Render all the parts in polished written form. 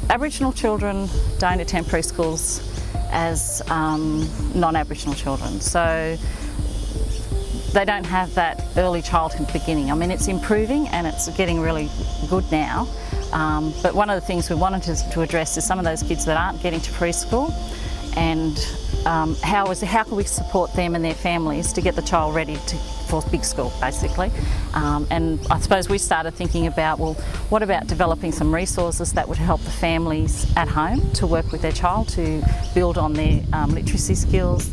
Aboriginal children don't attend preschools as non-Aboriginal children, so they don't have that early childhood beginning. I mean, it's improving and it's getting really good now, but one of the things we wanted to address is some of those kids that aren't getting to preschool, and how can we support them and their families to get the child ready for big school, basically. And I suppose we started thinking about, well, what about developing some resources that would help the families at home to work with their child to build on their literacy skills.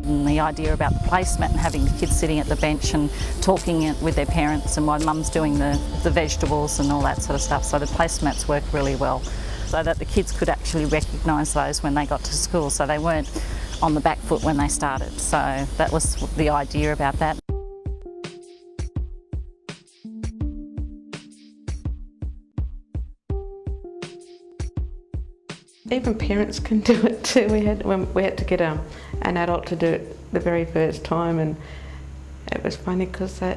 And the idea about the placemat and having the kids sitting at the bench and talking with their parents, and my mum's doing the vegetables and all that sort of stuff. So the placemats work really well, so that the kids could actually recognise those when they got to school, so they weren't on the back foot when they started. So that was the idea about that. Even parents can do it too. We had to get an adult to do it the very first time, and it was funny because they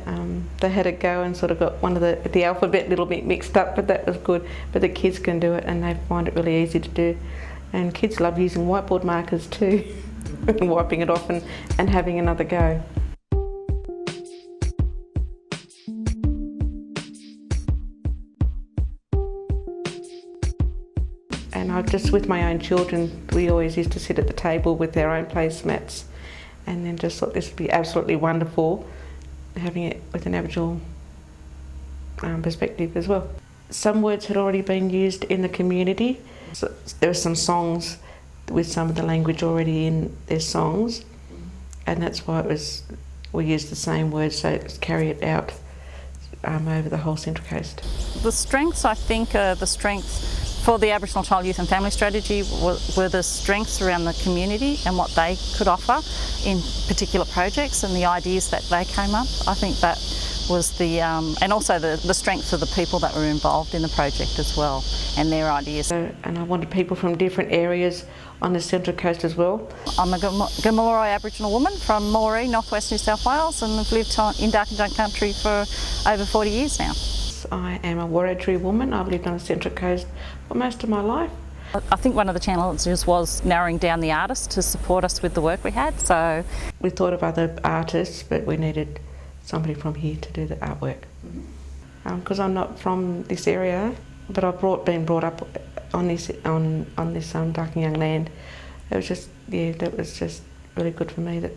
had a go and sort of got one of the alphabet a little bit mixed up, but that was good. But the kids can do it and they find it really easy to do. And kids love using whiteboard markers too, wiping it off and having another go. And just with my own children, we always used to sit at the table with their own placemats, and then just thought this would be absolutely wonderful, having it with an Aboriginal perspective as well. Some words had already been used in the community. So there were some songs with some of the language already in their songs, and that's why we used the same words, so it's carry it out over the whole Central Coast. The strengths, I think, the strengths for the Aboriginal Child, Youth and Family Strategy were the strengths around the community and what they could offer in particular projects and the ideas that they came up. I think that was and also the strength of the people that were involved in the project as well, and their ideas. And I wanted people from different areas on the Central Coast as well. I'm a Gamilaroi Aboriginal woman from Koori, northwest New South Wales, and I've lived in Darkinjung country for over 40 years now. I am a Wiradjuri woman. I've lived on the Central Coast for most of my life. I think one of the challenges was narrowing down the artists to support us with the work we had. So we thought of other artists, but we needed somebody from here to do the artwork. Because I'm not from this area, but I've been brought up on this Darkinjung land. It was just, yeah, that was just really good for me, that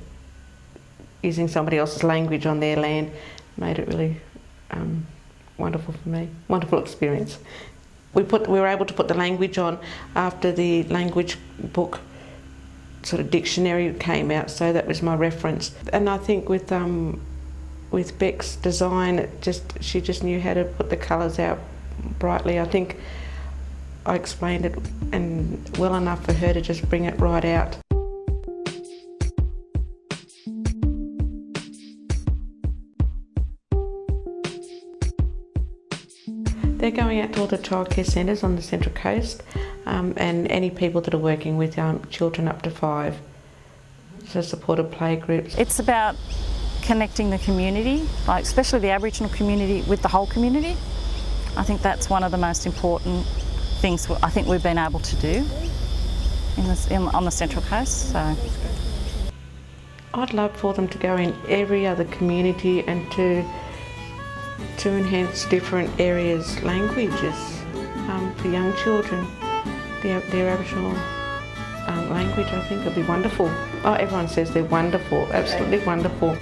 using somebody else's language on their land made it really wonderful for me, wonderful experience. We were able to put the language on after the language book sort of dictionary came out, so that was my reference. And I think with Beck's design, she just knew how to put the colours out brightly. I think I explained it and well enough for her to just bring it right out. They're going out to all the childcare centres on the Central Coast, and any people that are working with children up to 5, so supported play groups. It's about connecting the community, like especially the Aboriginal community, with the whole community. I think that's one of the most important things I think we've been able to do on the Central Coast. So I'd love for them to go in every other community and to enhance different areas' languages for young children. Their Aboriginal language, I think, would be wonderful. Oh, everyone says they're wonderful, absolutely wonderful.